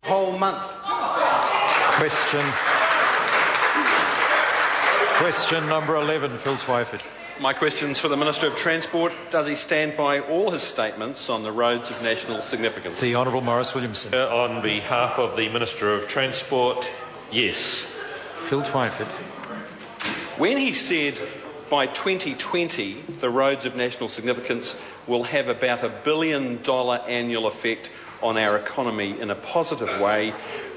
whole month. Question number 11, Phil Twyford. My question's for the Minister of Transport. Does he stand by all his statements on the roads of national significance? The Honourable Maurice Williamson. On behalf of the Minister of Transport, yes. Phil Twyford. When he said by 2020 the roads of national significance will have about $1 billion annual effect on our economy in a positive way,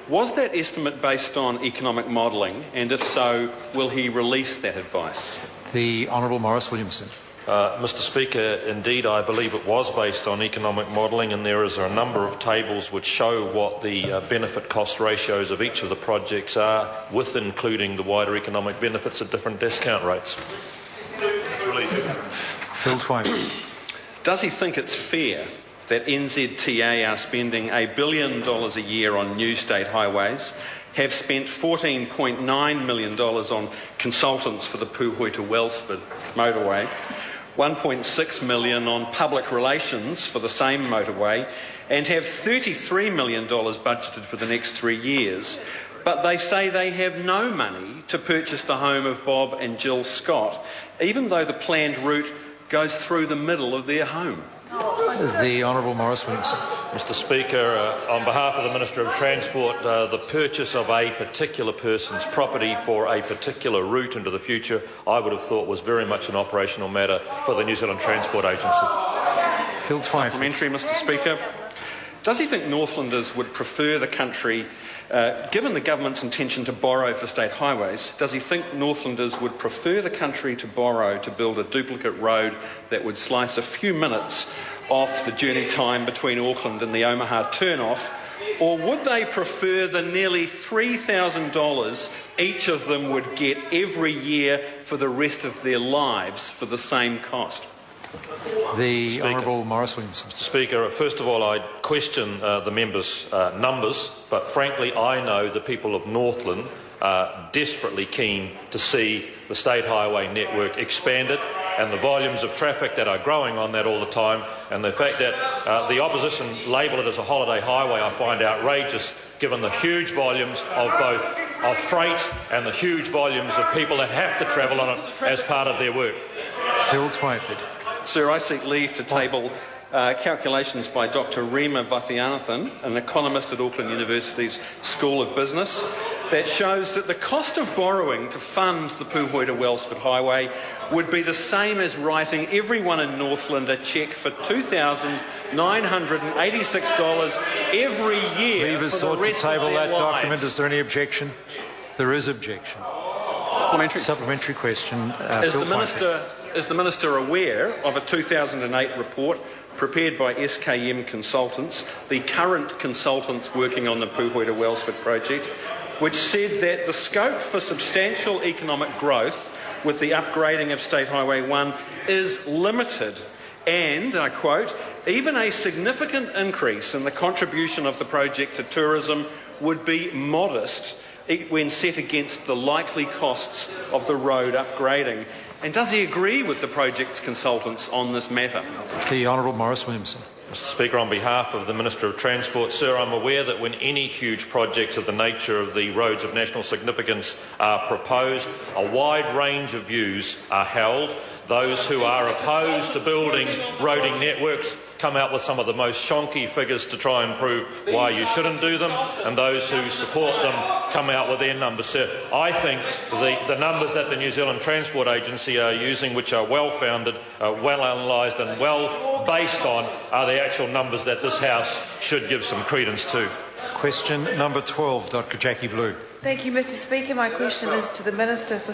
was that estimate based on economic modelling, and if so, will he release that advice? The Honourable Maurice Williamson. Mr Speaker, indeed I believe it was based on economic modelling, and there is a number of tables which show what the benefit-cost ratios of each of the projects are, with including the wider economic benefits at different discount rates. Phil Twyford. Does he think it's fair that NZTA are spending $1 billion a year on new state highways, have spent $14.9 million on consultants for the Puhoi to Wellsford motorway, $1.6 million on public relations for the same motorway, and have $33 million budgeted for the next 3 years, but they say they have no money to purchase the home of Bob and Jill Scott, even though the planned route goes through the middle of their home? The Honourable Maurice Williamson. Mr Speaker, on behalf of the Minister of Transport, the purchase of a particular person's property for a particular route into the future, I would have thought was very much an operational matter for the New Zealand Transport Agency. Phil Twyford. Supplementary, Mr Speaker. Does he think Northlanders would prefer the country, given the government's intention to borrow for state highways, does he think Northlanders would prefer the country to borrow to build a duplicate road that would slice a few minutes off the journey time between Auckland and the Omaha turn-off, or would they prefer the nearly $3,000 each of them would get every year for the rest of their lives for the same cost? The Honourable Maurice Williamson. Mr Speaker, first of all, I question the members' numbers, but frankly I know the people of Northland are desperately keen to see the state highway network expanded, and the volumes of traffic that are growing on that all the time, and the fact that the opposition label it as a holiday highway I find outrageous, given the huge volumes of both of freight and the huge volumes of people that have to travel on it as part of their work. Phil Twyford. Sir, I seek leave to table calculations by Dr Rima Vathianathan, an economist at Auckland University's School of Business, that shows that the cost of borrowing to fund the Puhoi to Wellsford Highway would be the same as writing everyone in Northland a cheque for $2,986 every year. Leave sought to table that document. Lives. Is there any objection? There is objection. Supplementary question. Is the Minister aware of a 2008 report prepared by SKM Consultants, the current consultants working on the Puhoi to Wellsford project, which said that the scope for substantial economic growth with the upgrading of State Highway 1 is limited, and, I quote, even a significant increase in the contribution of the project to tourism would be modest when set against the likely costs of the road upgrading? And does he agree with the project's consultants on this matter? The Honourable Maurice Williamson. Mr Speaker, on behalf of the Minister of Transport, sir, I'm aware that when any huge projects of the nature of the roads of national significance are proposed, a wide range of views are held. Those who are opposed to building roading networks come out with some of the most shonky figures to try and prove why you shouldn't do them, and those who support them come out with their numbers. Sir, I think the numbers that the New Zealand Transport Agency are using, which are well-founded, well analysed and well based on, are the actual numbers that this House should give some credence to. Question number 12, Dr Jackie Blue. Thank you, Mr Speaker. My question is to the Minister for